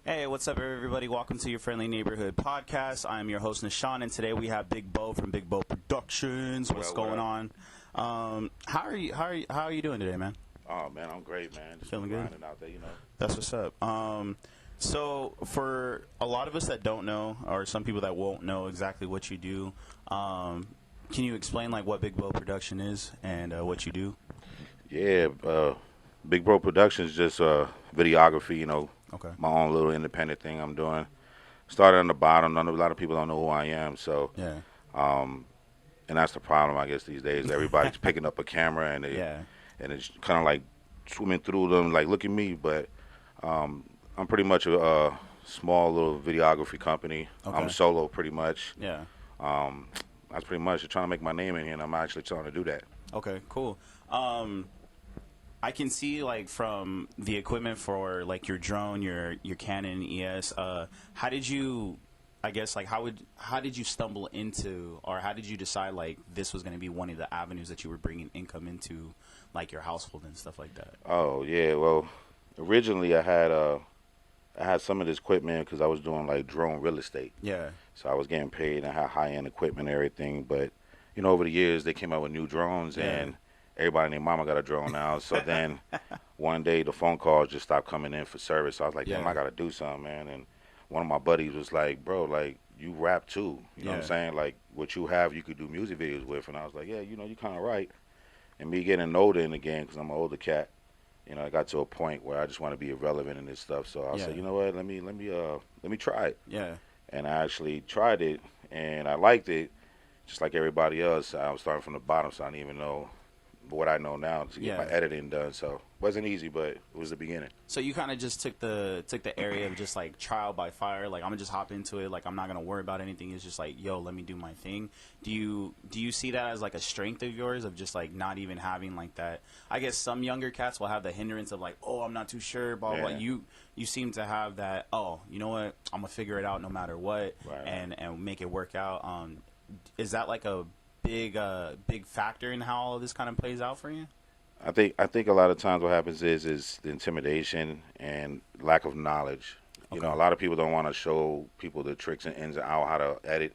Hey, what's up, everybody? Welcome to your friendly neighborhood podcast. I'm your host, Nishan, and today we have Big Bo from Big Bo Productions. What's going on? How are you doing today, man? Oh man, I'm great, man. Just feeling good out there, That's what's up. So for a lot of us that don't know, or some people that won't know exactly what you do, can you explain like what Big Bo Production is and what you do? Yeah, Big Bro Productions just videography. Okay. My own little independent thing I'm doing. Started on the bottom. A lot of people don't know who I am, so Yeah. And that's the problem, I guess, these days. Everybody's picking up a camera and and it's kind of like swimming through them, like look at me. But I'm pretty much a small little videography company. Okay. I'm solo, pretty much. Yeah. That's pretty much trying to make my name in here, and I'm actually trying to do that. Okay, cool. I can see like from the equipment for like your drone, your Canon ES. How did you, I guess, like how did you stumble into, or how did you decide like this was going to be one of the avenues that you were bringing income into, like your household and stuff like that? Oh yeah, well, originally I had some of this equipment because I was doing like drone real estate. Yeah. So I was getting paid and had high-end equipment and everything. But over the years they came out with new drones and everybody and their mama got a drone now. So then one day the phone calls just stopped coming in for service. So I was like, damn, I got to do something, man. And one of my buddies was like, bro, like, you rap too. You know what I'm saying? Like, what you have, you could do music videos with. And I was like, yeah, you're kind of right. And me getting older in the game, because I'm an older cat, I got to a point where I just want to be irrelevant in this stuff. So I said, you know what, let me try it. Yeah. And I actually tried it, and I liked it. Just like everybody else, I was starting from the bottom, so I didn't even know what I know now to get my editing done. So it wasn't easy, but it was the beginning. So you kind of just took the area of just like trial by fire. Like, I'm gonna just hop into it. Like, I'm not gonna worry about anything. It's just like, yo, let me do my thing. Do you see that as like a strength of yours, of just like not even having like that? I guess some younger cats will have the hindrance of like, oh, I'm not too sure, blah blah. You seem to have that. Oh, you know what? I'm gonna figure it out no matter what, and make it work out. Is that like a big factor in how all of this kind of plays out for you? I think a lot of times what happens is the intimidation and lack of knowledge. A lot of people don't want to show people the tricks and ins and outs, how to edit,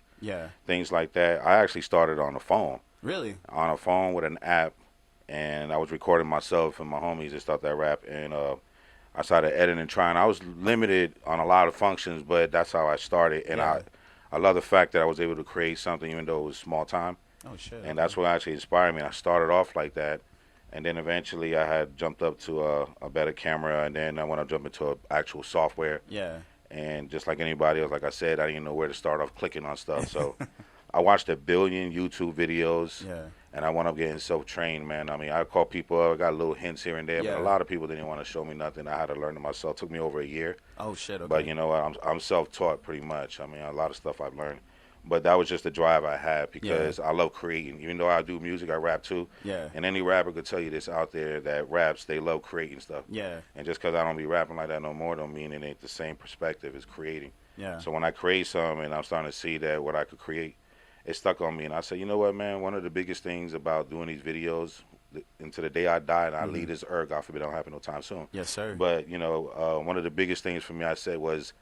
things like that. I actually started on a phone. Really? On a phone with an app, and I was recording myself and my homies and stuff that rap, and I started editing and trying. I was limited on a lot of functions, but that's how I started, and I love the fact that I was able to create something even though it was small time. Oh shit! And that's what actually inspired me. I started off like that, and then eventually I had jumped up to a better camera, and then I want to jump into actual software. Yeah. And just like anybody else, like I said, I didn't know where to start off clicking on stuff. So I watched 1 billion YouTube videos, and I wound up getting self-trained, man. I mean, I call people up, I got little hints here and there, but a lot of people didn't want to show me nothing. I had to learn it myself. It took me over a year. Oh shit! Okay. But you know what? I'm self-taught pretty much. I mean, a lot of stuff I've learned. But that was just the drive I had because I love creating. Even though I do music, I rap too. Yeah. And any rapper could tell you this out there that raps, they love creating stuff. Yeah. And just because I don't be rapping like that no more don't mean it ain't the same perspective as creating. Yeah. So when I create something and I'm starting to see that what I could create, it stuck on me. And I said, you know what, man, one of the biggest things about doing these videos, until the day I die and I leave this earth, God forbid it don't happen no time soon. Yes, sir. But, one of the biggest things for me I said was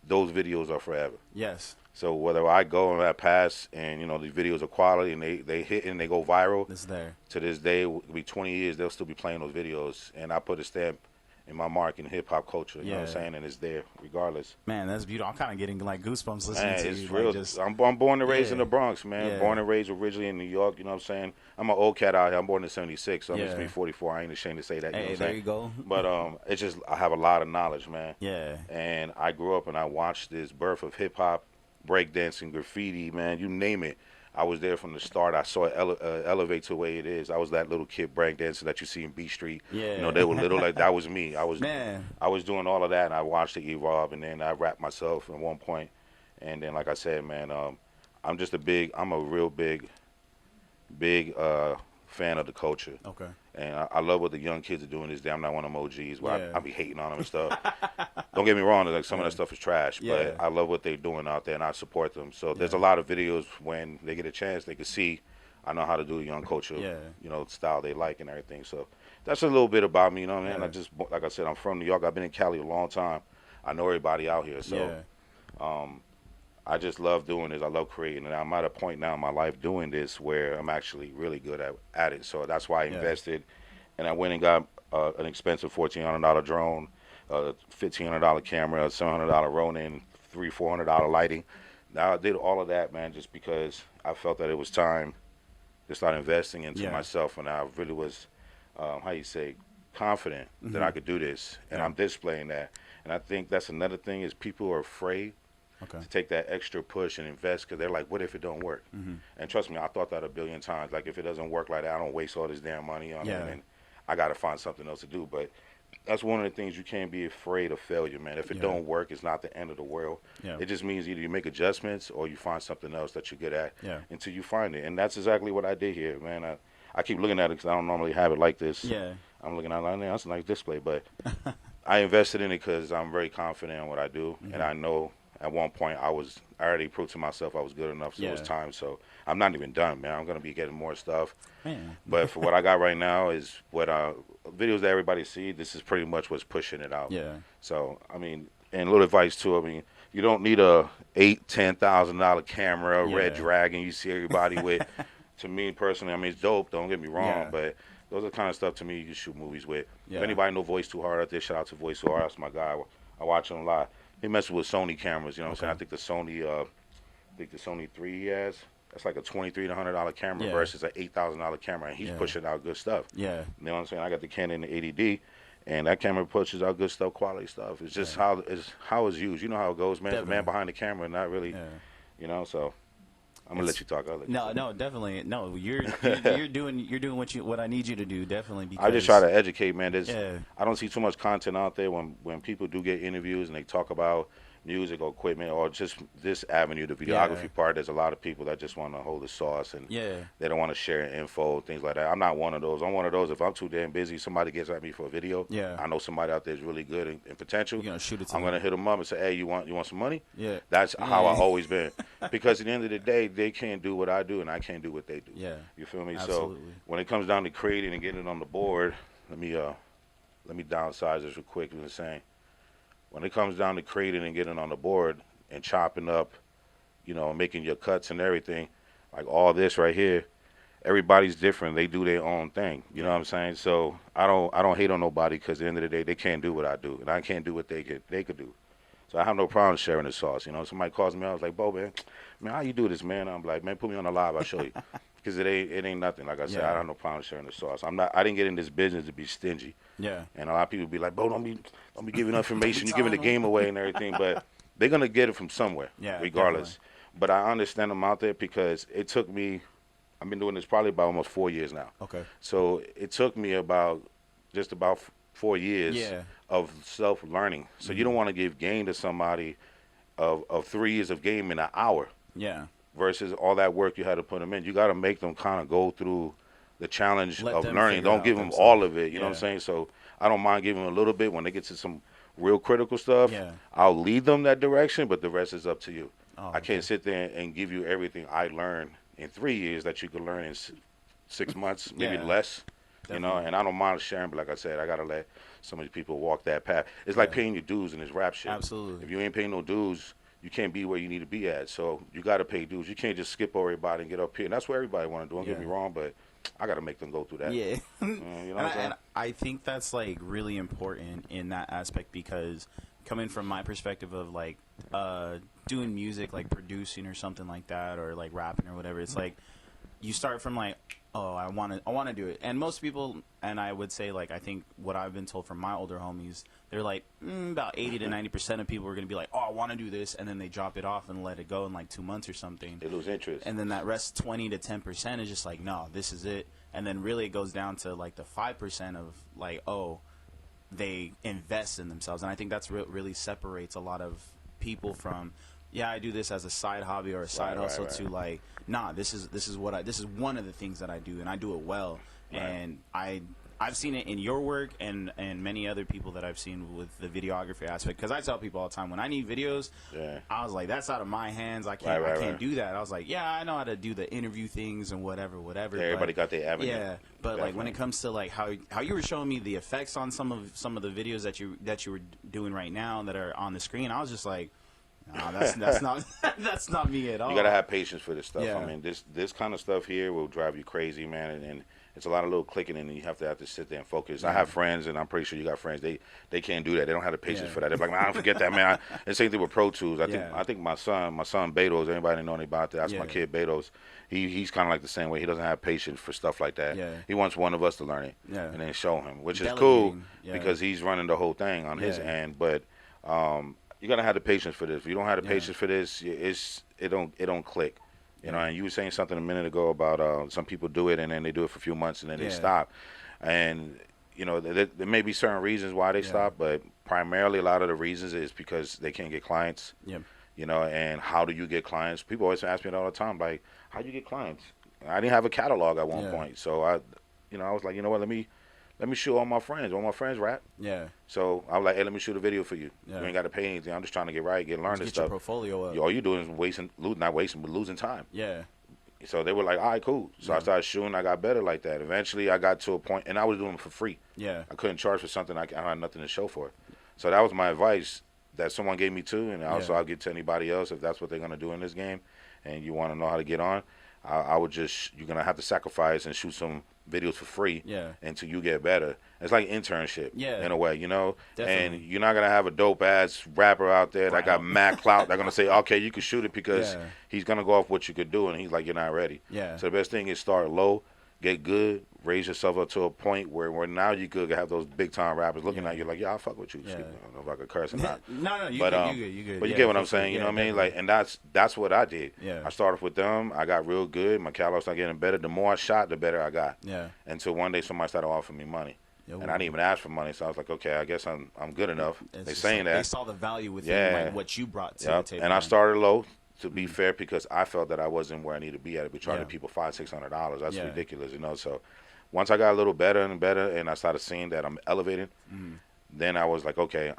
those videos are forever. Yes. So whether I go and I pass and, these videos are quality and they hit and they go viral, it's there. To this day, it'll be 20 years, they'll still be playing those videos. And I put a stamp in my mark in hip-hop culture, you know what I'm saying? And it's there regardless. Man, that's beautiful. I'm kind of getting like goosebumps listening to it's you. Real. Like, I'm born and raised in the Bronx, man. Born and raised originally in New York, you know what I'm saying? I'm an old cat out here. I'm born in 76, so I'm just be 44. I ain't ashamed to say that, you know what I'm saying? There you go. But it's just, I have a lot of knowledge, man. Yeah. And I grew up and I watched this birth of hip-hop, breakdancing, graffiti, man, you name it. I was there from the start. I saw it elevate to the way it is. I was that little kid breakdancer that you see in B Street. Yeah. They were little. Like that was me. I was doing all of that, and I watched it evolve. And then I rapped myself at one point. And then, like I said, man, I'm a real big fan of the culture. Okay. And I love what the young kids are doing this day. I'm not one of them OGs where I be hating on them and stuff. Don't get me wrong, like some of that stuff is trash, but I love what they're doing out there and I support them. So there's a lot of videos when they get a chance, they can see I know how to do a young culture, style they like and everything. So that's a little bit about me, you know what I mean? I just, like I said, I'm from New York. I've been in Cali a long time. I know everybody out here. So Yeah. I just love doing this. I love creating, and I'm at a point now in my life doing this where I'm actually really good at it. So that's why I invested, and I went and got an expensive $1,400 drone, $1,500 camera, $700 Ronin, $400 lighting. Now I did all of that, man, just because I felt that it was time to start investing into myself, and I really was, how you say, confident that I could do this, and I'm displaying that. And I think that's another thing is people are afraid to take that extra push and invest because they're like, what if it don't work? And trust me, I thought that a billion times. Like, if it doesn't work like that, I don't waste all this damn money on it, and I got to find something else to do. But that's one of the things, you can't be afraid of failure, man. If it don't work, it's not the end of the world. It just means either you make adjustments or you find something else that you're good at until you find it. And that's exactly what I did here, man. I keep looking at it because I don't normally have it like this. I'm looking at it like, that's a nice display. But I invested in it because I'm very confident in what I do. And I know at one point I already proved to myself I was good enough, so it was time. So I'm not even done, man. I'm going to be getting more stuff. But for what I got right now is what videos that everybody see, this is pretty much what's pushing it out. So, I mean, and a little advice too, I mean, you don't need a $8,000-$10,000 camera, Red Dragon you see everybody with. To me personally, I mean, it's dope, don't get me wrong, but those are the kind of stuff to me you can shoot movies with. If anybody know Voice Too Hard out there, shout out to Voice Too Hard. That's my guy. I watch him a lot. He messes with Sony cameras, you know what I'm saying? I think the Sony 3 he has, that's like a $2,300 camera versus an $8,000 camera, and he's pushing out good stuff. You know what I'm saying? I got the Canon 80D, and that camera pushes out good stuff, quality stuff. It's just how it's used. You know how it goes, man. It's the man behind the camera, not really, you know. So I'm gonna let you talk. No, definitely. No, you're doing what I need you to do, definitely. Because I just try to educate, man. I don't see too much content out there when people do get interviews and they talk about music or equipment or just this avenue, the videography part. There's a lot of people that just want to hold the sauce and they don't want to share info, things like that. I'm not one of those. I'm one of those. If I'm too damn busy, somebody gets at me for a video. I know somebody out there is really good in potential. You're gonna shoot it to I'm gonna hit them up and say, hey, you want some money? That's how I've always been. Because at the end of the day, they can't do what I do and I can't do what they do. You feel me? Absolutely. So when it comes down to creating and getting it on the board, let me downsize this real quick. You know saying. When it comes down to creating and getting on the board and chopping up, you know, making your cuts and everything, like all this right here, everybody's different. They do their own thing. You know what I'm saying? So I don't hate on nobody because at the end of the day, they can't do what I do, and I can't do what they could do. So I have no problem sharing the sauce. You know, somebody calls me, I was like, Bo, man, how you do this, man? I'm like, man, put me on the live, I'll show you. Because it ain't nothing. Like I said, I have no problem sharing the sauce. I didn't get in this business to be stingy. And a lot of people be like, Bo, don't be giving information. You're giving the game away and everything. But they're gonna get it from somewhere, regardless. Definitely. But I understand them out there because it took me. I've been doing this probably about almost 4 years now. So it took me about 4 years of self-learning. So you don't want to give game to somebody of 3 years of game in an hour. Versus all that work you had to put them in. You got to make them kind of go through the challenge of learning. Don't give them all of it. You know what I'm saying? So I don't mind giving them a little bit when they get to some real critical stuff. I'll lead them that direction, but the rest is up to you. I can't sit there and give you everything I learned in 3 years that you could learn in 6 months, maybe less. Definitely. You know, and I don't mind sharing, but like I said, I got to let some of these people walk that path. It's like paying your dues in this rap shit. Absolutely. If you ain't paying no dues, you can't be where you need to be at. So you got to pay dues. You can't just skip over everybody and get up here. And that's what everybody want to do. Don't get me wrong, but I got to make them go through that. You know what I'm saying? And I think that's like really important in that aspect because coming from my perspective of like doing music, like producing or something like that, or like rapping or whatever, it's like you start from like, oh, I want to do it. And most people, and I would say like I think what I've been told from my older homies, they're like about 80 to 90% of people are going to be like, oh, I want to do this, and then they drop it off and let it go in like 2 months or something. They lose interest. And then that rest 20 to 10% is just like, no, this is it. And then really it goes down to like the 5% of like, oh, they invest in themselves. And I think that's really separates a lot of people from, yeah, I do this as a side hobby or a side hustle to like, nah, this is one of the things that I do, and I do it well. And I I've seen it in your work and many other people that I've seen with the videography aspect. Because I tell people all the time, when I need videos, I was like, that's out of my hands. I can't do that. I was like, yeah, I know how to do the interview things and whatever. Yeah, everybody got their avenue. Yeah, but like when it comes to like how you were showing me the effects on some of the videos that you were doing right now that are on the screen, I was just like, no, that's not that's not me at all. You gotta have patience for this stuff. Yeah. I mean, this kind of stuff here will drive you crazy, man, and it's a lot of little clicking, and you have to sit there and focus. I have friends, and I'm pretty sure you got friends. They can't do that. They don't have the patience for that. They're like, man, I don't forget that, man. The same thing with Pro Tools. I think my son Betos. Anybody know anything about that? That's my kid Betos. He's kind of like the same way. He doesn't have patience for stuff like that. Yeah. He wants one of us to learn it and then show him, which is cool because he's running the whole thing on his end. But you gotta have the patience for this. If you don't have the patience for this, it don't click. You know, and you were saying something a minute ago about some people do it and then they do it for a few months and then they stop. And, you know, there may be certain reasons why they stop, but primarily a lot of the reasons is because they can't get clients. Yeah. You know, and how do you get clients? People always ask me that all the time, like, how do you get clients? I didn't have a catalog at one point. So, I was like, you know what, let me shoot all my friends. All my friends rap. Yeah. So I was like, hey, let me shoot a video for you. You ain't got to pay anything. I'm just trying to get right, learn this stuff. Get your portfolio up. All you doing is not wasting, but losing time. Yeah. So they were like, all right, cool. So I started shooting. I got better like that. Eventually, I got to a point, and I was doing it for free. Yeah. I couldn't charge for something I had nothing to show for. So that was my advice that someone gave me too, and also I'll give to anybody else if that's what they're going to do in this game, and you want to know how to get on. I would you're going to have to sacrifice and shoot some videos for free until you get better. It's like internship in a way, you know. Definitely. And you're not gonna have a dope ass rapper out there that got mad clout. They're gonna say, okay, you can shoot it because he's gonna go off what you could do, and he's like, you're not ready. Yeah. So the best thing is start low, get good, raise yourself up to a point where now you could have those big time rappers looking at you like, yeah, I'll fuck with you. I don't know if I could curse or not. No, you good. But you get what I'm saying, you know what I mean? Like, and that's what I did. Yeah. I started with them. I got real good. My catalog started getting better. The more I shot, the better I got. Yeah. Until one day somebody started offering me money. And I didn't even ask for money, so I was like, okay, I guess I'm good enough. They're saying that. They saw the value within like what you brought to the table. And I started low, to be fair, because I felt that I wasn't where I needed to be at. We charging people $500-$600. That's ridiculous, you know. So once I got a little better and better, and I started seeing that I'm elevating, then I was like, okay,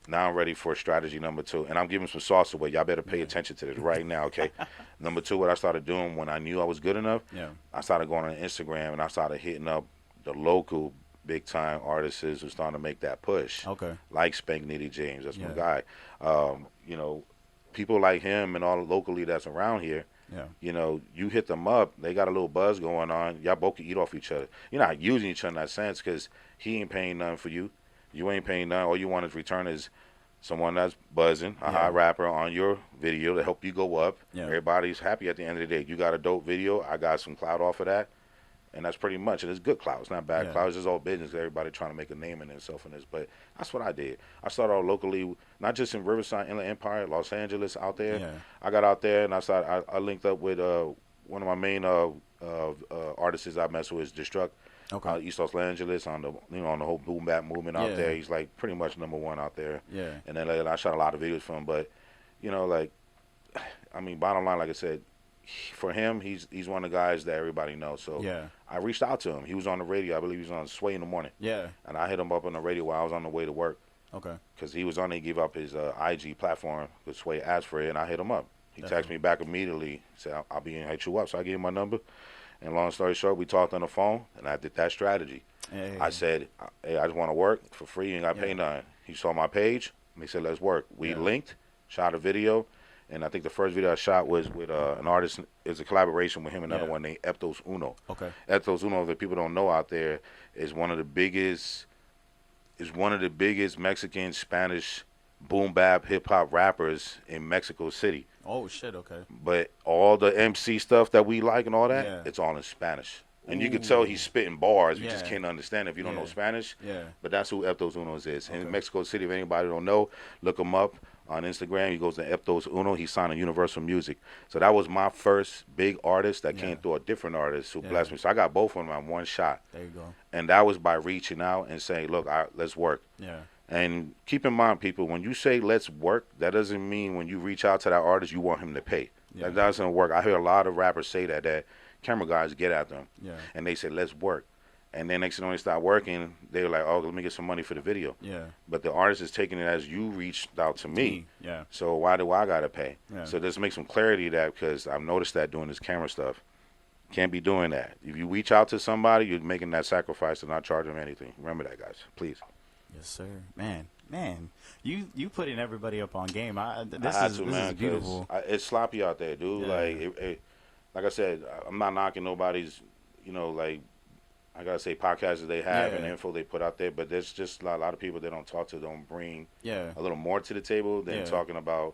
now I'm ready for strategy number 2. And I'm giving some sauce away. Y'all better pay attention to this right now, okay? Number 2, what I started doing when I knew I was good enough, I started going on Instagram and I started hitting up the local big time artists who's starting to make that push. Okay. Like Spank Nitty James, that's my guy. You know, people like him and all locally that's around here. Yeah. You know, you hit them up, they got a little buzz going on. Y'all both can eat off each other. You're not using each other in that sense because he ain't paying nothing for you. You ain't paying nothing. All you want is return is someone that's buzzing, a hot rapper on your video to help you go up. Yeah. Everybody's happy at the end of the day. You got a dope video. I got some clout off of that. And that's pretty much it. It's good clout. It's not bad clout. It's just all business. Everybody trying to make a name in themselves in this. But that's what I did. I started out locally, not just in Riverside, Inland Empire, Los Angeles, out there. Yeah. I got out there and I linked up with one of my main artists I mess with is Destruct. Okay. East Los Angeles on the whole boom bap movement out there. He's like pretty much #1 out there. Yeah. And then I shot a lot of videos for him. But you know, like, I mean, bottom line, like I said, for him, he's one of the guys that everybody knows. So I reached out to him. He was on the radio. I believe he was on Sway in the morning. Yeah. And I hit him up on the radio while I was on the way to work. Okay. Because he was on there, he gave up his IG platform because Sway asked for it, and I hit him up. He texted me back immediately. Said, I'll be in hit you up. So I gave him my number. And long story short, we talked on the phone, and I did that strategy. Hey. I said, hey, I just want to work for free. You ain't got to pay nothing. He saw my page, and he said, let's work. We linked, shot a video. And I think the first video I shot was with an artist. It's a collaboration with him and another one named Eptos Uno. Okay. Eptos Uno, that people don't know out there, is one of the biggest Mexican, Spanish, boom bap, hip hop rappers in Mexico City. Oh shit, okay. But all the MC stuff that we like and all that, it's all in Spanish. And you can tell he's spitting bars. You just can't understand it if you don't know Spanish. Yeah. But that's who Eptos Uno is. Okay. In Mexico City, if anybody don't know, look him up. On Instagram, he goes to Eptos Uno. He signed on Universal Music. So that was my first big artist that came through a different artist who blessed me. So I got both of them on one shot. There you go. And that was by reaching out and saying, look, let's work. Yeah. And keep in mind, people, when you say let's work, that doesn't mean when you reach out to that artist, you want him to pay. Yeah. That doesn't work. I hear a lot of rappers say that camera guys get at them. Yeah. And they say, let's work. And then next thing when they start working, they were like, oh, let me get some money for the video. Yeah. But the artist is taking it as you reached out to me. Yeah. So why do I got to pay? Yeah. So just make some clarity of that, because I've noticed that doing this camera stuff. Can't be doing that. If you reach out to somebody, you're making that sacrifice to not charge them anything. Remember that, guys. Please. Yes, sir. Man, you putting everybody up on game. This is beautiful. It's sloppy out there, dude. Yeah. Like I said, I'm not knocking nobody's, like, I gotta say podcasts that they have and the info they put out there, but there's just a lot of people they don't talk to, don't bring a little more to the table than talking about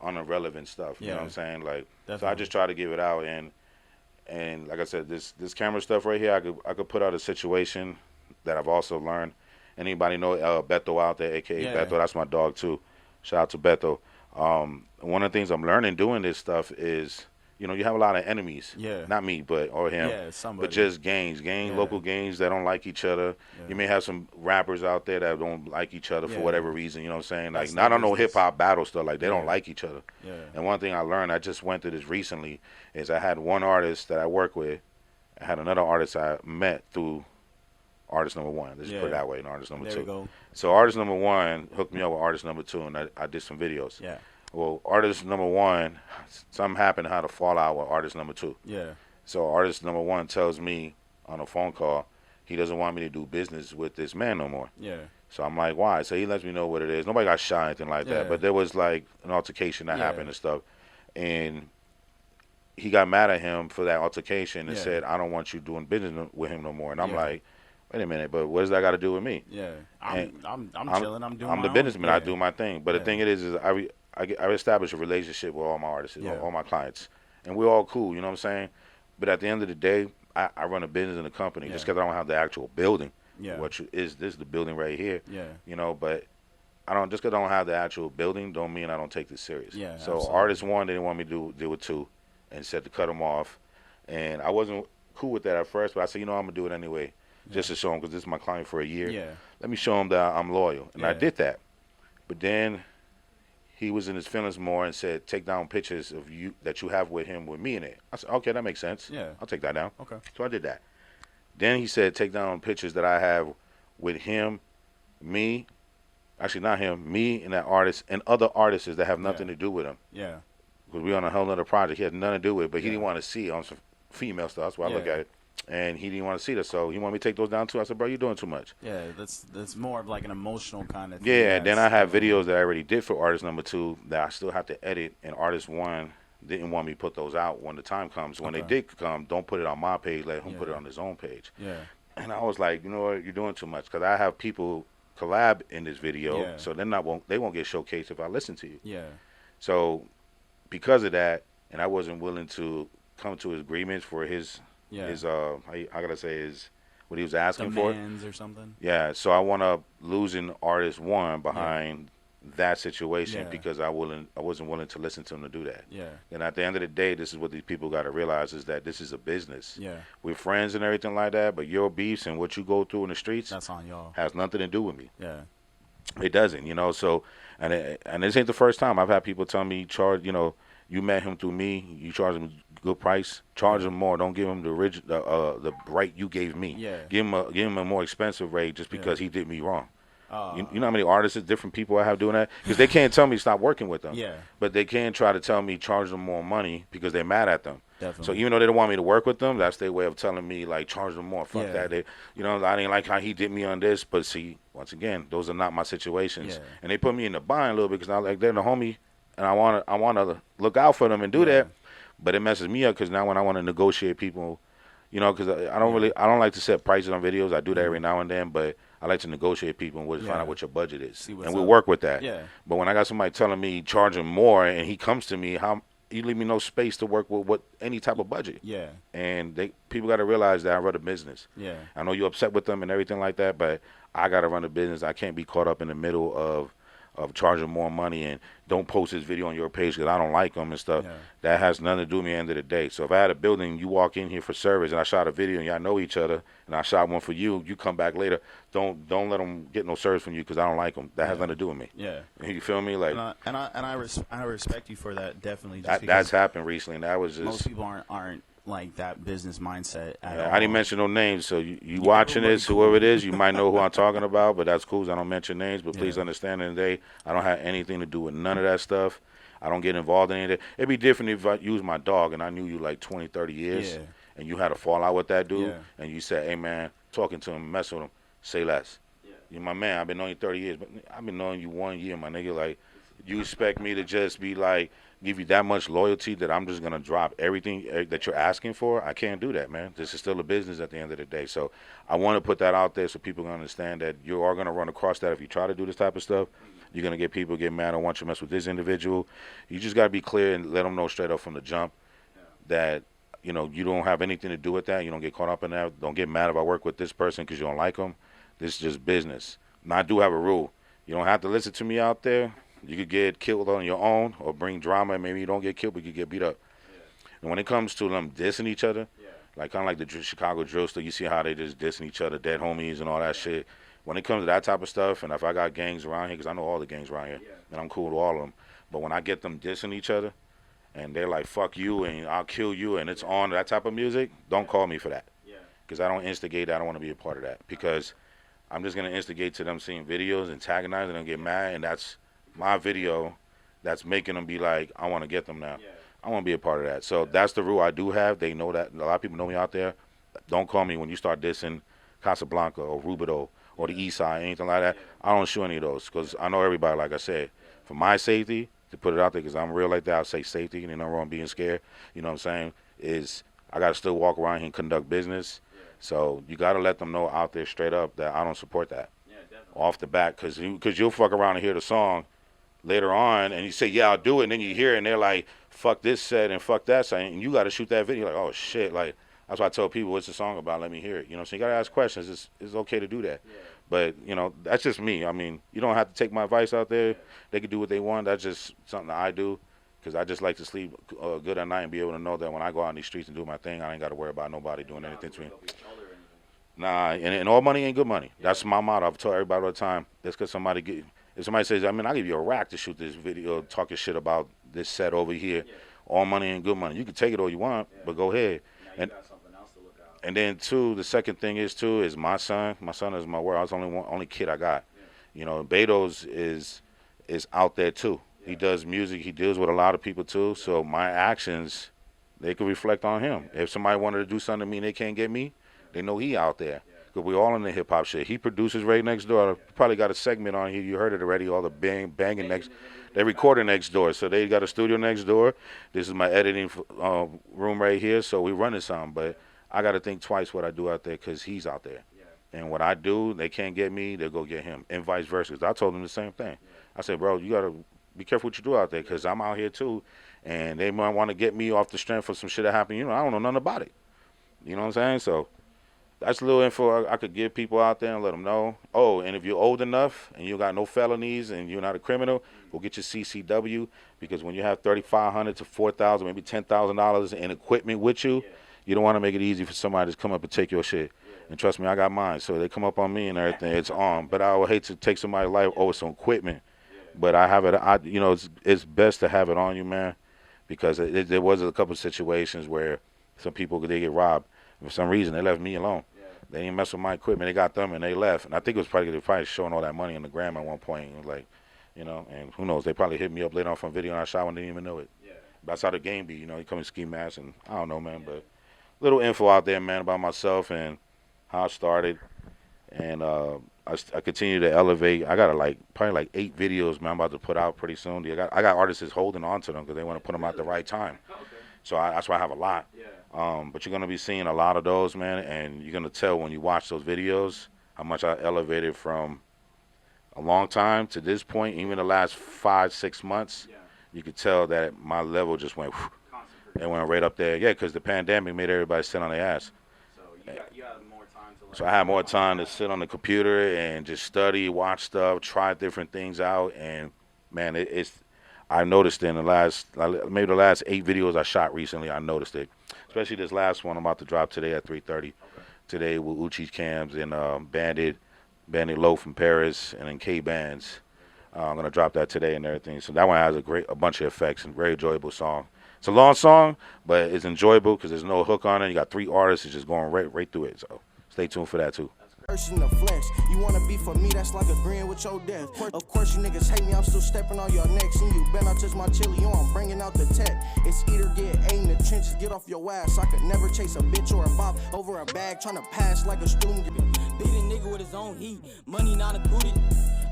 irrelevant stuff. You know what I'm saying? Like, so I just try to give it out, and like I said, this camera stuff right here, I could put out a situation that I've also learned. Anybody know Beto out there, aka Beto? That's my dog too. Shout out to Beto. One of the things I'm learning doing this stuff is, you have a lot of enemies. Yeah. Not me, or him. Yeah, somebody. But just gangs, local gangs that don't like each other. Yeah. You may have some rappers out there that don't like each other for whatever reason. You know what I'm saying? Like, not on no hip hop battle stuff. Like, they don't like each other. Yeah. And one thing I learned, I just went through this recently, is I had one artist that I work with. I had another artist I met through artist number one. Let's just put it that way, and artist number two. We go. So artist number one hooked me up with artist number two, and I did some videos. Yeah. Well, artist number one, something happened, how to fall out with artist number two. Yeah. So artist number one tells me on a phone call he doesn't want me to do business with this man no more. Yeah. So I'm like, why? So he lets me know what it is. Nobody got shot or anything like that, but there was like an altercation that happened and stuff. And he got mad at him for that altercation and said, I don't want you doing business with him no more. And I'm like, wait a minute, but what does that got to do with me? Yeah. I'm chilling. I'm doing I'm my the own. businessman. I do my thing. But the thing it is I establish a relationship with all my artists, all my clients. And we're all cool, you know what I'm saying? But at the end of the day, I run a business in a company just because I don't have the actual building. Yeah. This is the building right here. Yeah. But just because I don't have the actual building don't mean I don't take this serious. Yeah. So absolutely. artist one, they didn't want me to deal with two and said to cut them off. And I wasn't cool with that at first, but I said, I'm going to do it anyway. Just to show him, because this is my client for a year. Yeah. Let me show him that I'm loyal. And I did that. But then he was in his feelings more and said, take down pictures of you that you have with him with me in it. I said, okay, that makes sense. Yeah. I'll take that down. Okay. So I did that. Then he said, take down pictures that I have with him, me, actually not him, me and that artist, and other artists that have nothing to do with him. Yeah. Because we're on a whole other project. He had nothing to do with it, but he didn't want to see it on some female stuff. That's why I look at it. And he didn't want to see that, so he wanted me to take those down too. I said, bro, you're doing too much. Yeah, that's more of like an emotional kind of thing. Yeah, then I have videos that I already did for artist number two that I still have to edit, and artist one didn't want me to put those out when the time comes. When they did come, don't put it on my page, let him put it on his own page. Yeah. And I was like, you know what, you're doing too much, because I have people collab in this video, so they won't get showcased if I listen to you. Yeah. So because of that, and I wasn't willing to come to agreements for his I gotta say is what he was asking demands for or something. Yeah, so I wound up losing artist one behind that situation because I wasn't willing to listen to him to do that. Yeah. And at the end of the day, this is what these people got to realize, is that this is a business. Yeah. We're friends and everything like that, but your beefs and what you go through in the streets, that's on y'all. Has nothing to do with me. Yeah. It doesn't, So and this ain't the first time I've had people tell me, charge, you met him through me, you charge him a good price, charge him more. Don't give him the rate you gave me. Yeah. Give him a more expensive rate just because he did me wrong. You know how many artists, different people I have doing that? Because they can't tell me stop working with them. Yeah. But they can try to tell me charge them more money because they're mad at them. Definitely. So even though they don't want me to work with them, that's their way of telling me, like, charge them more. Fuck that. I didn't like how he did me on this. But see, once again, those are not my situations. Yeah. And they put me in the bind a little bit because they're the homie, and I want to look out for them and do that. But it messes me up because now when I want to negotiate people, because I don't like to set prices on videos. I do that every now and then, but I like to negotiate people and find out what your budget is, and we'll work with that. Yeah. But when I got somebody telling me charge him more, and he comes to me, you leave me no space to work with any type of budget. Yeah. And people got to realize that I run a business. Yeah. I know you're upset with them and everything like that, but I got to run a business. I can't be caught up in the middle of charging more money and don't post this video on your page because I don't like them and stuff. Yeah. That has nothing to do with me at the end of the day. So if I had a building, you walk in here for service and I shot a video and y'all know each other and I shot one for you, you come back later, don't let them get no service from you because I don't like them. That has nothing to do with me. Yeah. You feel me? Like, and I respect you for that, definitely. That's happened recently, and that was just... Most people aren't like that business mindset at all. I didn't mention no names, so you watching this, cool. whoever it is, you might know who I'm talking about, but that's cool 'cause I don't mention names, but please Yeah. understand in the day, I don't have anything to do with none of that stuff. I don't get involved in any of that. It'd be different if I used my dog and I knew you like 20, 30 years, Yeah. and you had a fallout with that dude, Yeah. and you said, hey, man, talking to him, messing with him, say less. Yeah. You're my man. I've been knowing you 30 years, but I've been knowing you 1 year, my nigga. Like, you expect me to just be like, give you that much loyalty that I'm just going to drop everything that you're asking for? I can't do that, man. This is still a business at the end of the day. So I want to put that out there so people can understand that you are going to run across that if you try to do this type of stuff. You're going to get people get mad and want you to mess with this individual. You just got to be clear and let them know straight up from the jump that, you know, you don't have anything to do with that. You don't get caught up in that. Don't get mad if I work with this person because you don't like them. This is just business. And I do have a rule. You don't have to listen to me out there. You could get killed on your own or bring drama and maybe you don't get killed, but you get beat up. Yeah. And when it comes to them dissing each other, Yeah. like kind of like the Chicago drill stuff, you see how they just dissing each other, dead homies and all that shit. When it comes to that type of stuff, and if I got gangs around here, because I know all the gangs around here, Yeah. and I'm cool with all of them, but when I get them dissing each other, and they're like, fuck you, and I'll kill you, and it's on that type of music, don't call me for that. Yeah. Because I don't instigate, I don't want to be a part of that. Because I'm just going to instigate to them seeing videos, antagonizing them, get mad, and that's my video that's making them be like, I want to get them now. Yeah. I want to be a part of that. So that's the rule I do have. They know that. A lot of people know me out there. Don't call me when you start dissing Casablanca or Rubido or the East Side, anything like that. I don't show any of those because I know everybody, like I said. For my safety, to put it out there, because I'm real like that, I'll say safety, and you know wrong being scared, you know what I'm saying, is I got to still walk around here and conduct business. Yeah. So you got to let them know out there straight up that I don't support that Yeah, definitely. off the bat, because you'll fuck around and hear the song later on, and you say, yeah, I'll do it, and then you hear it, and they're like, fuck this set and fuck that set, and you got to shoot that video. Like, oh, shit. Like, that's why I tell people, what's the song about? Let me hear it. You know, so you got to ask questions. It's okay to do that. Yeah. But, you know, that's just me. I mean, you don't have to take my advice out there. They can do what they want. That's just something that I do, because I just like to sleep good at night and be able to know that when I go out in these streets and do my thing, I ain't got to worry about nobody doing anything to me. Nah, and all money ain't good money. Yeah. That's my motto. I've told everybody all the time. That's because if somebody says, I mean, I'll give you a rack to shoot this video talking shit about this set over here. Yeah. All money ain't good money. You can take it all you want, but go ahead. Now you got something else to look out. And then, too, the second thing is my son. My son is my world. I was the only kid I got. Yeah. You know, Beto's is out there, too. Yeah. He does music. He deals with a lot of people, too. Yeah. So my actions, they could reflect on him. Yeah. If somebody wanted to do something to me and they can't get me, they know he out there. Because we're all in the hip-hop shit. He produces right next door. Probably got a segment on here. You heard it already, all the banging next. They recording next door. So they got a studio next door. This is my editing room right here. So we running something. But I got to think twice what I do out there because he's out there. Yeah. And what I do, they can't get me, they'll go get him. And vice versa. 'Cause I told them the same thing. Yeah. I said, bro, you got to be careful what you do out there because I'm out here too. And they might want to get me off the strength of some shit that happened. You know, I don't know nothing about it. You know what I'm saying? So that's a little info I could give people out there and let them know. Oh, and if you're old enough and you got no felonies and you're not a criminal, go get your CCW, because when you have $3,500 to $4,000, maybe $10,000 in equipment with you, you don't want to make it easy for somebody to come up and take your shit. And trust me, I got mine, so they come up on me and everything. It's on. But I would hate to take somebody's life over some equipment. But I have it. You know, it's best to have it on you, man, because there was a couple of situations where some people they get robbed. For some reason, they left me alone. They didn't mess with my equipment. They got them and they left. And I think it was probably showing all that money on the gram at one point. And like, you know, and who knows? They probably hit me up later on from video and I shot one, didn't even know it. Yeah. That's how the game be. You know, you come in ski masks and I don't know, man. Yeah. But little info out there, man, about myself and how I started. And I continue to elevate. I got probably 8 videos, man, I'm about to put out pretty soon. I got artists that's holding on to them because they want to put them out at the right time. Okay. So that's why I have a lot. Yeah. But you're going to be seeing a lot of those, man, and you're going to tell when you watch those videos how much I elevated from a long time to this point. Even the last 5-6 months, you could tell that my level just went, it went right up there. Yeah, because the pandemic made everybody sit on their ass. So you had more time to learn. So I had more time to sit on the computer and just study, watch stuff, try different things out, and, man, I noticed in the last 8 videos I shot recently, I noticed it. Especially this last one I'm about to drop today at 3:30. Okay. Today with Uchi's Cams and Bandit Low from Paris and then K-Bands. I'm going to drop that today and everything. So that one has a bunch of effects and very enjoyable song. It's a long song, but it's enjoyable because there's no hook on it. You got 3 artists, it's just going right through it. So stay tuned for that too. In the flesh. You wanna be for me, that's like agreeing with your death. Of course you niggas hate me, I'm still stepping on your necks. And you better not touch my chili, you I'm bringing out the tech. It's either get A in the trenches, get off your ass. I could never chase a bitch or a bop over a bag, trying to pass like a student. Beat a nigga with his own heat, money not included.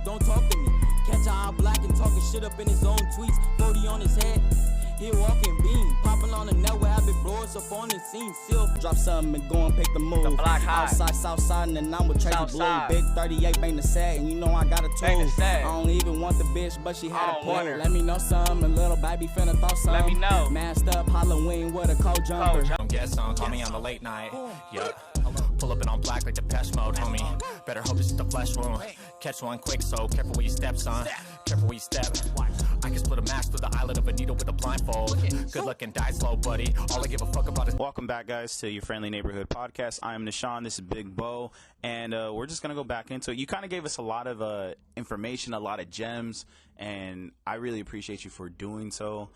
Don't talk to me, catch a eye black and talking shit up in his own tweets. 40 on his head. He walking beam, popping on the network, have it blowers up on the scene. Still drop something and go and pick the move. The block high. Outside, south side, and then I'm with Tracy Blue. Big 38, bang the set, and you know I got a tool. I don't even want the bitch, but she had a pull. Let me know something, and little baby finna throw something. Let me know. Masked up Halloween with a cold jumper. Get some, call me on the late night. Yup. Pull up and on black like the Depeche Mode, homie. Better hope this is the flesh wound. Catch one quick, so careful where you step, son. Careful where you step. I can split a match through the eyelid of a needle with a blindfold. Good luck and die slow, buddy. All I give a fuck about is... Welcome back, guys, to your friendly neighborhood podcast. I am Nishan. This is Big Bo, and we're just gonna go back into it. You kind of gave us a lot of information, a lot of gems, and I really appreciate you for doing so.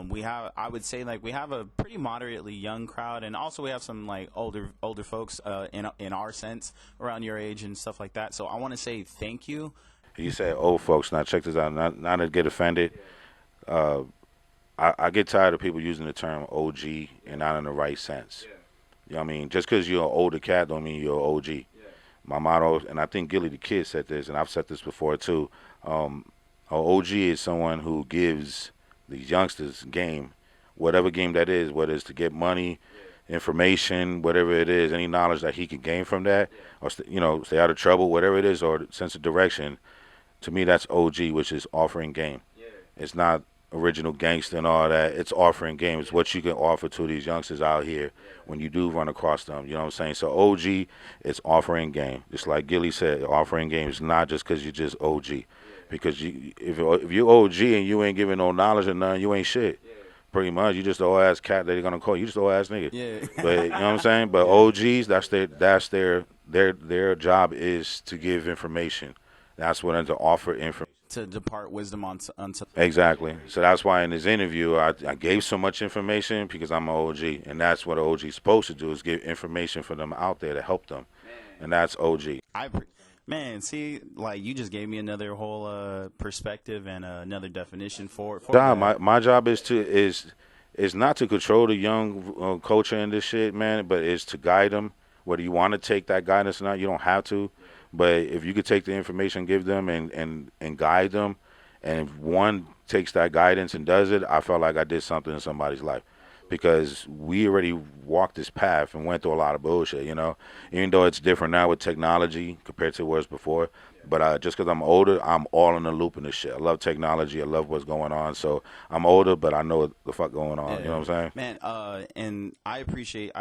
We have, I would say, like, we have a pretty moderately young crowd, and also we have some like older folks in our sense around your age and stuff like that. So I want to say thank you. You said old folks. Now check this out. Not to get offended. I get tired of people using the term OG and not in the right sense. You know what I mean? Just because you're an older cat don't mean you're an OG. My motto, and I think Gilly the Kid said this, and I've said this before too. An OG is someone who gives these youngsters game, whatever game that is, whether it's to get money, information, whatever it is, any knowledge that he can gain from that, or stay out of trouble, whatever it is, or sense of direction. To me, that's OG, which is offering game. It's not original gangster and all that. It's offering game. It's what you can offer to these youngsters out here when you do run across them. You know what I'm saying? So OG is offering game. Just like Gilly said, offering game is not just because you're just OG. Because if you're OG and you ain't giving no knowledge or nothing, you ain't shit. Pretty much, you just the old ass cat that they're gonna call you. Just the old ass nigga. Yeah. But you know what I'm saying. But OGs, that's their job is to give information. That's what to offer information. To depart wisdom on Exactly. So that's why in this interview I gave so much information because I'm an OG, and that's what an OG is supposed to do, is give information for them out there to help them, and that's OG. Man, see, like, you just gave me another whole perspective and another definition for that. My job is not to control the young culture in this shit, man, but is to guide them. Whether you want to take that guidance or not, you don't have to. But if you could take the information, give them, and guide them, and if one takes that guidance and does it, I felt like I did something in somebody's life. Because we already walked this path and went through a lot of bullshit, you know. Even though it's different now with technology compared to what it was before. But just because I'm older, I'm all in the loop in this shit. I love technology. I love what's going on. So I'm older, but I know what the fuck going on. You know what I'm saying? Man, and I appreciate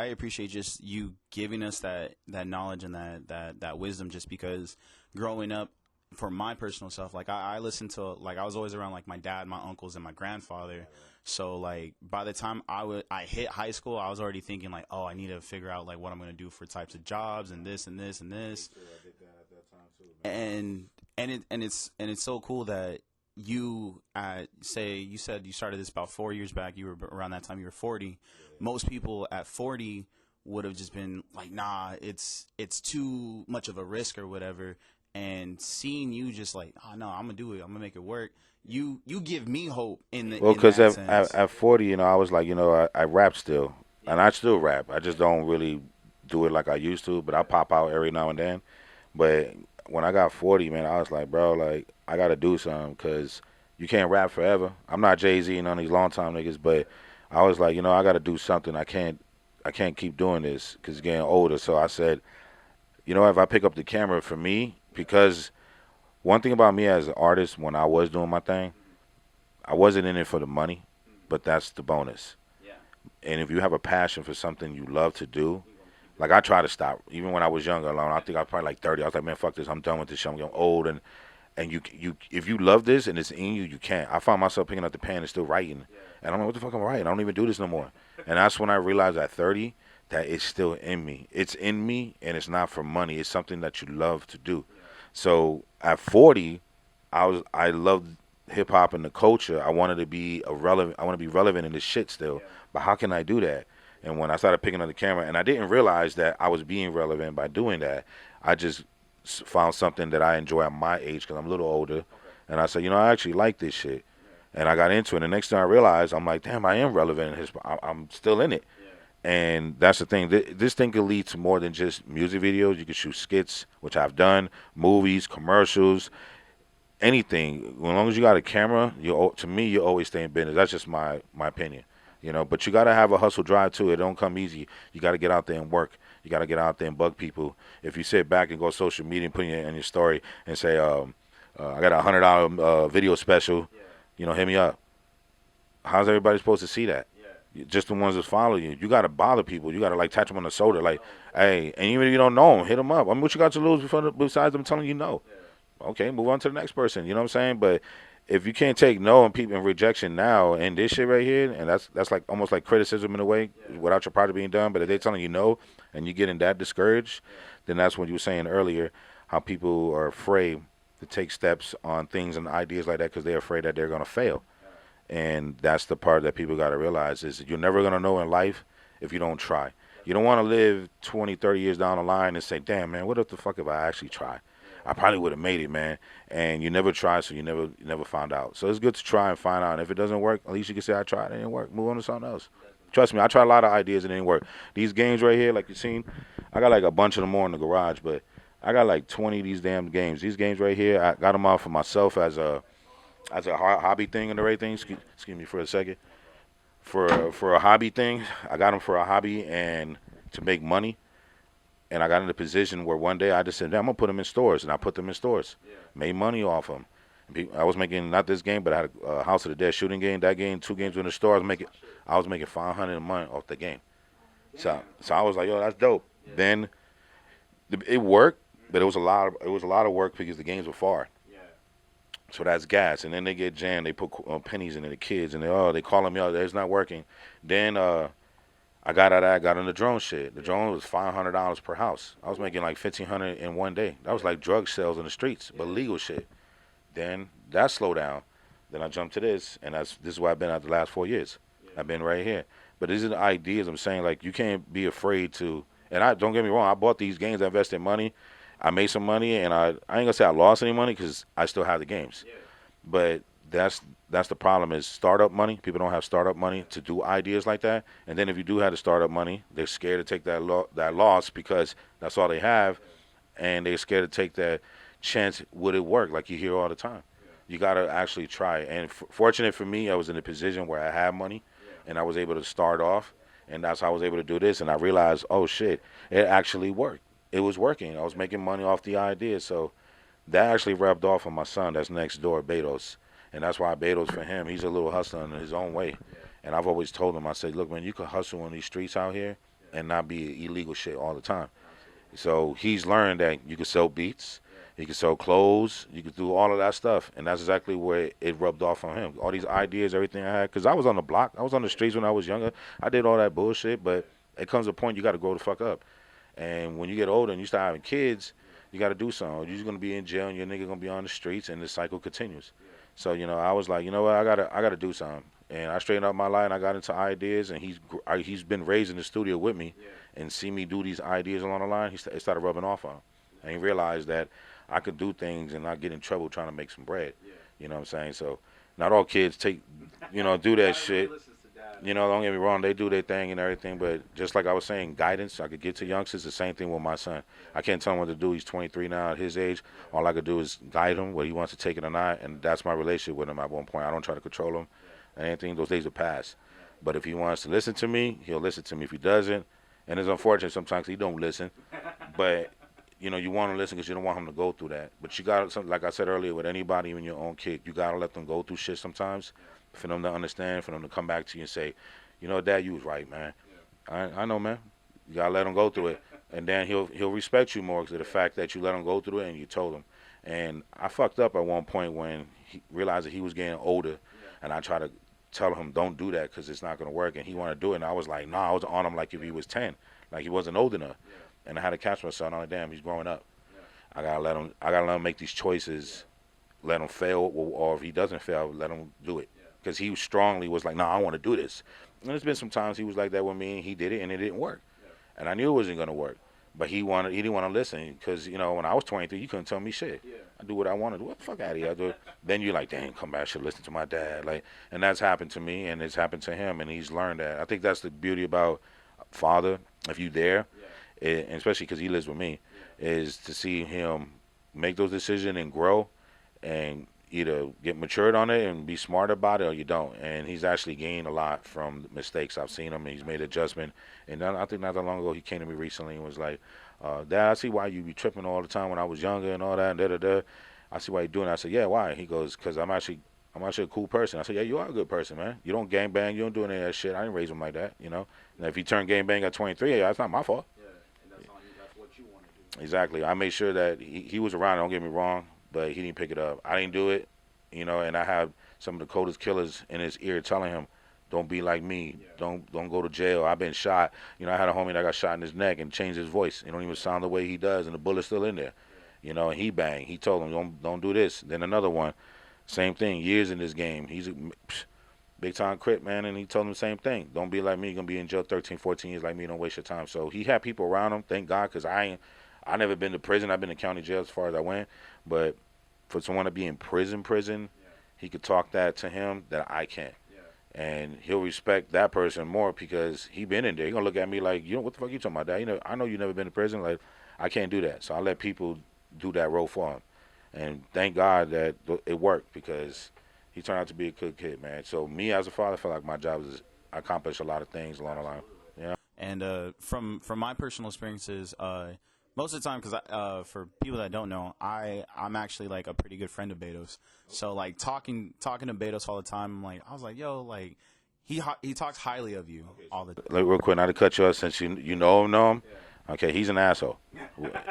just you giving us that knowledge and that wisdom, just because growing up, for my personal self, like I listened to, like, I was always around like my dad, my uncles, and my grandfather. So like by the time I hit high school, I was already thinking like, oh, I need to figure out like what I'm gonna do for types of jobs and this and this and this. And it's so cool that you you said you started this about 4 years back. You were around that time you were 40. Most people at 40 would have just been like, nah, it's too much of a risk or whatever. And seeing you just like, oh no, I'm gonna do it. I'm gonna make it work. You give me hope in the. Well, because at 40, you know, I was like, you know, I rap still, and I still rap. I just don't really do it like I used to, but I pop out every now and then. But when I got 40, man, I was like, bro, like, I got to do something, because you can't rap forever. I'm not Jay-Z and none of these long-time niggas, but I was like, you know, I got to do something. I can't keep doing this because it's getting older. So I said, you know, if I pick up the camera for me, because one thing about me as an artist, when I was doing my thing, I wasn't in it for the money, but that's the bonus. Yeah. And if you have a passion for something you love to do, like, I try to stop. Even when I was younger alone, I think I was probably like 30. I was like, man, fuck this. I'm done with this shit. I'm getting old. And you if you love this and it's in you, you can't. I found myself picking up the pen and still writing. And I'm like, what the fuck am I writing? I don't even do this no more. And that's when I realized at 30 that it's still in me. It's in me, and it's not for money. It's something that you love to do. So at 40, I loved hip hop and the culture, I wanted to be I want to be relevant in this shit still. But how can I do that? And when I started picking up the camera, and I didn't realize that I was being relevant by doing that, I just found something that I enjoy at my age because I'm a little older. And I said, you know, I actually like this shit. And I got into it. And the next thing I realized, I'm like, damn, I am relevant. I'm still in it. And that's the thing. This thing could lead to more than just music videos. You can shoot skits, which I've done, movies, commercials, anything. As long as you got a camera, to me, you always stay in business. That's just my opinion. You know, but you got to have a hustle drive too. It don't come easy. You got to get out there and work. You got to get out there and bug people. If you sit back and go social media and put it in your story and say, I got a $100 video special, you know, hit me up. How's everybody supposed to see that? Just the ones that follow you. You got to bother people. You got to like touch them on the shoulder, like, hey, and even if you don't know them, hit them up. I mean, what you got to lose besides them telling you no? Okay, move on to the next person. You know what I'm saying? But if you can't take no and people and rejection now and this shit right here, and that's like almost like criticism in a way without your project being done, but if they're telling you no and you're getting that discouraged, then that's what you were saying earlier, how people are afraid to take steps on things and ideas like that because they're afraid that they're going to fail. And that's the part that people got to realize is that you're never going to know in life if you don't try. You don't want to live 20, 30 years down the line and say, damn, man, what if the fuck if I actually try? I probably would have made it, man. And you never try, so you never found out. So it's good to try and find out. And if it doesn't work, at least you can say, I tried, it didn't work. Move on to something else. Trust me, I tried a lot of ideas and it didn't work. These games right here, like you've seen, I got like a bunch of them more in the garage, but I got like 20 of these damn games. These games right here, I got them out for myself as a hobby thing and everything. Excuse me for a second. For a hobby thing, I got them for a hobby and to make money. And I got in a position where one day I just said, I'm going to put them in stores. And I put them in stores. Made money off them. I was making, not this game, but I had a House of the Dead shooting game. That game, 2 games in the store, I was making $500 a month off the game. So I was like, yo, that's dope. Then it worked, but it was a lot of work because the games were far. So that's gas. And then they get jammed. They put pennies into the kids. And they call me out. It's not working. Then I got out of that, got on the drone shit. The drone was $500 per house. I was making like $1,500 in one day. That was like drug sales in the streets, but legal shit. Then that slowed down. Then I jumped to this, and this is where I've been at the last 4 years. I've been right here. But these are the ideas I'm saying. Like, you can't be afraid to. And don't get me wrong. I bought these games. I invested money. I made some money, and I ain't gonna say I lost any money because I still have the games. But that's the problem is startup money. People don't have startup money to do ideas like that. And then if you do have the startup money, they're scared to take that loss because that's all they have, and they're scared to take that chance. Would it work? Like you hear all the time. You got to actually try. And fortunate for me, I was in a position where I had money, and I was able to start off, and that's how I was able to do this. And I realized, oh shit, it actually worked. It was working. I was making money off the idea. So that actually rubbed off on my son that's next door, Betos. And that's why Betos, for him, he's a little hustler in his own way. And I've always told him, I said, look, man, you can hustle on these streets out here and not be illegal shit all the time. So he's learned that you can sell beats, you can sell clothes, you can do all of that stuff. And that's exactly where it rubbed off on him. All these ideas, everything I had. Because I was on the block. I was on the streets when I was younger. I did all that bullshit. But it comes to a point you got to grow the fuck up. And when you get older and you start having kids, you got to do something. You're just going to be in jail and your nigga going to be on the streets and the cycle continues. So, you know, I was like, you know what, I gotta do something. And I straightened up my life and I got into ideas, and he's been raised in the studio with me and see me do these ideas along the line. It started rubbing off on him. And he realized that I could do things and not get in trouble trying to make some bread. You know what I'm saying? So not all kids do that shit. You know, don't get me wrong, they do their thing and everything, but just like I was saying, guidance, I could get to youngsters, the same thing with my son. I can't tell him what to do. He's 23 now at his age. All I could do is guide him, whether he wants to take it or not, and that's my relationship with him at one point. I don't try to control him or anything. Those days are past. But if he wants to listen to me, he'll listen to me. If he doesn't, and it's unfortunate sometimes he don't listen, but, you know, you want to listen because you don't want him to go through that. But you got to, like I said earlier, with anybody, even your own kid, you got to let them go through shit sometimes. For them to understand, for them to come back to you and say, you know, Dad, you was right, man. I know, man. You gotta let him go through it, and then he'll respect you more because of the fact that you let him go through it and you told him. And I fucked up at one point when he realized that he was getting older, and I tried to tell him, don't do that because it's not gonna work, and he wanted to do it, and I was like, nah, I was on him like if he was 10, like he wasn't old enough, and I had to catch myself. I'm like, damn, he's growing up. I gotta let him make these choices let him fail, or if he doesn't fail, let him do it. Because he strongly was like, no, I want to do this. And there's been some times he was like that with me, and he did it, and it didn't work. And I knew it wasn't going to work. But he didn't want to listen, because, you know, when I was 23, you couldn't tell me shit. I do what I want to do. What the fuck out of here? I do it. Then you're like, dang, come back, I should listen to my dad. Like, and that's happened to me, and it's happened to him, and he's learned that. I think that's the beauty about father, if you there, and especially because he lives with me, is to see him make those decisions and grow, and either get matured on it and be smart about it, or you don't. And he's actually gained a lot from mistakes. I've seen him, and he's made adjustment. And then I think not that long ago, he came to me recently and was like, Dad, I see why you be tripping all the time when I was younger and all that, and da-da-da. I see why you're doing it. I said, yeah, why? He goes, because I'm actually a cool person. I said, yeah, you are a good person, man. You don't gangbang. You don't do any of that shit. I didn't raise him like that, you know. And if he turned gangbang at 23, yeah, that's not my fault. Yeah, and that's on you. That's what you want to do. Exactly. I made sure that he was around, don't get me wrong, but he didn't pick it up. I didn't do it, you know, and I have some of the coldest killers in his ear telling him, don't be like me. Don't go to jail. I've been shot. You know, I had a homie that got shot in his neck and changed his voice. He don't even sound the way he does, and the bullet's still in there. You know, and he banged. He told him, don't do this. Then another one, same thing, years in this game. He's a big-time Crip, man, and he told him the same thing. Don't be like me. You're going to be in jail 13, 14 years like me. Don't waste your time. So he had people around him, thank God, because I never been to prison. I've been to county jail as far as I went. But for someone to be in prison, he could talk that to him that I can't. And he'll respect that person more because he been in there. He gonna look at me like, what the fuck you talking about, Dad? You know, I know you never been to prison. Like, I can't do that. So I let people do that role for him. And thank God that it worked, because he turned out to be a good kid, man. So me as a father, I feel like my job is I accomplish a lot of things along the line. Yeah. And from my personal experiences, most of the time, because for people that don't know, I'm actually like a pretty good friend of Beto's. So like talking to Beto's all the time, I was like, yo, like he talks highly of you all the time. Like, real quick, not to cut you off, since you know him. Okay, he's an asshole.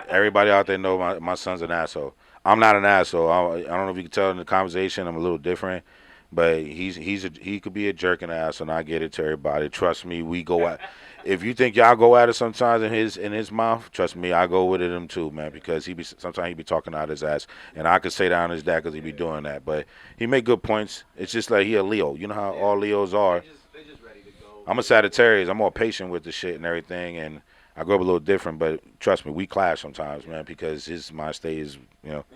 Everybody out there know my son's an asshole. I'm not an asshole. I don't know if you can tell in the conversation, I'm a little different. But he could be a jerk and an asshole, and I get it to everybody. Trust me, we go at. If you think y'all go at it sometimes in his mouth, trust me, I go with him too, man. Because sometimes he be talking out his ass, and I could say that on his dad because he be doing that. But he make good points. It's just like he a Leo. You know how all Leos are. They just ready to go. I'm a Sagittarius. I'm more patient with the shit and everything, and I grew up a little different. But trust me, we clash sometimes, man, because his mind state is,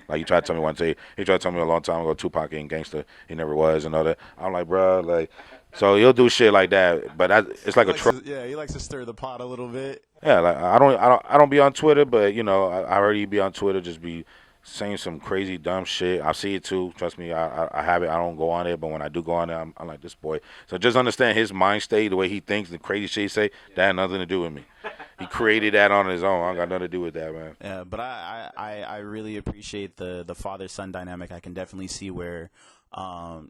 like he tried to tell me one day. He tried to tell me a long time ago, Tupac ain't gangster. He never was, and all that. I'm like, bro, like. So he'll do shit like that, but it's like he likes to stir the pot a little bit. Yeah, like I don't be on Twitter, but I heard he be on Twitter, just be saying some crazy dumb shit. I see it too. Trust me, I have it. I don't go on it, but when I do go on there, I'm like, this boy. So just understand his mind state, the way he thinks, the crazy shit he say. That had nothing to do with me. He created that on his own. I got nothing to do with that, man. Yeah, but I really appreciate the father-son dynamic. I can definitely see where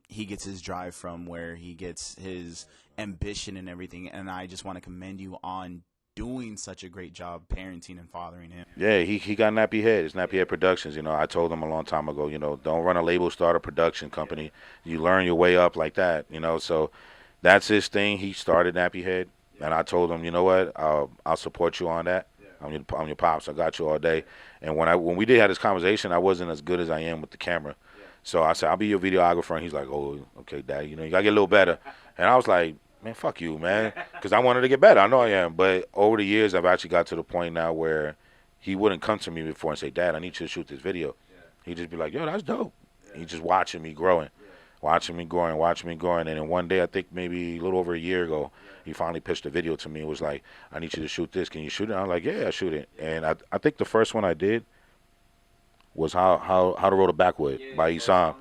he gets his drive from, where he gets his ambition and everything, and I just want to commend you on doing such a great job parenting and fathering him. Yeah, he got Nappy Head. It's Nappy Head Productions. I told him a long time ago, don't run a label, start a production company. You learn your way up like that, so that's his thing. He started Nappy Head, and I told him, you know what, I'll support you on that. I'm your pops. I got you all day. And when we did have this conversation, I wasn't as good as I am with the camera. So I said, I'll be your videographer. And he's like, oh, okay, Dad, you got to get a little better. And I was like, man, fuck you, man, because I wanted to get better. I know I am. But over the years, I've actually got to the point now where he wouldn't come to me before and say, Dad, I need you to shoot this video. He'd just be like, yo, that's dope. He's just watching me growing. Watching me growing. And then one day, I think maybe a little over a year ago, he finally pitched a video to me. It was like, I need you to shoot this. Can you shoot it? I was like, yeah, I shoot it. And I think the first one I did was how to roll a backwood by Isam.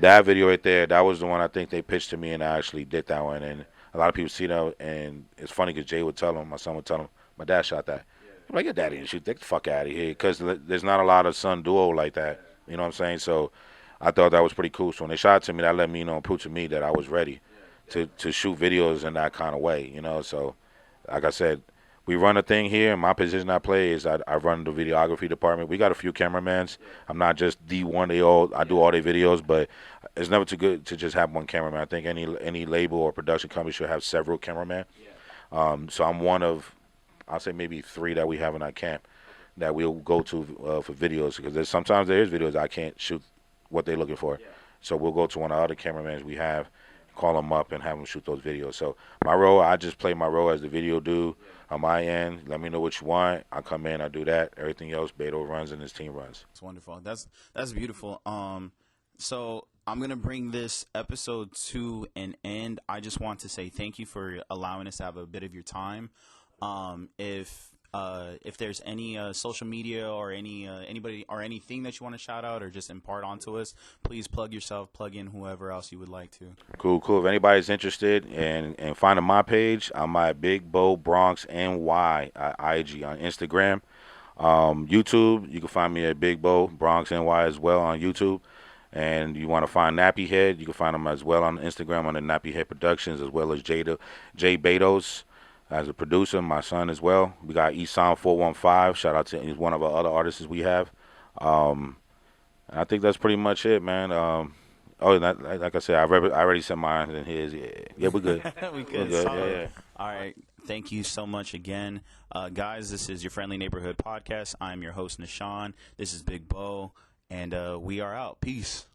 That video right there, that was the one I think they pitched to me, and I actually did that one. And a lot of people see that, and it's funny because Jay would tell him, my son would tell him, my dad shot that. I'm like, your daddy didn't shoot that. Get the fuck out of here, because there's not a lot of son duo like that. You know what I'm saying? So I thought that was pretty cool. So when they shot it to me, that let me know and proved to me that I was ready to shoot videos in that kind of way. So like I said, we run a thing here, and my position I play is I run the videography department. We got a few cameramans. I'm not just the one. I do all their videos, but it's never too good to just have one cameraman. I think any label or production company should have several cameramen. So I'm one of, I'll say maybe 3 that we have in our camp that we'll go to for videos, because sometimes there is videos I can't shoot what they're looking for. Yeah. So we'll go to one of the other cameramans we have, call them up and have them shoot those videos. So my role, I just play my role as the video dude on my end. Let me know what you want. I come in, I do that. Everything else, Beto runs and his team runs. It's wonderful. That's beautiful. So I'm gonna bring this episode to an end. I just want to say thank you for allowing us to have a bit of your time. If there's any social media or anybody or anything that you want to shout out or just impart onto us, please plug yourself, plug in whoever else you would like to. Cool. If anybody's interested in finding my page, I'm at Big Bo Bronx NY IG on Instagram. YouTube, you can find me at Big Bo Bronx NY as well on YouTube. And you want to find Nappy Head, you can find him as well on Instagram on the Nappy Head Productions, as well as Jay Betos as a producer, my son as well. We got Esound 415. Shout out to he's one of our other artists we have. I think that's pretty much it, man. Like I said, I already sent mine and his. Yeah, we're good. We good. We're good. Solid. Yeah. All right. Thank you so much again. Guys, this is your Friendly Neighborhood Podcast. I'm your host, Nishan. This is Big Bo, and we are out. Peace.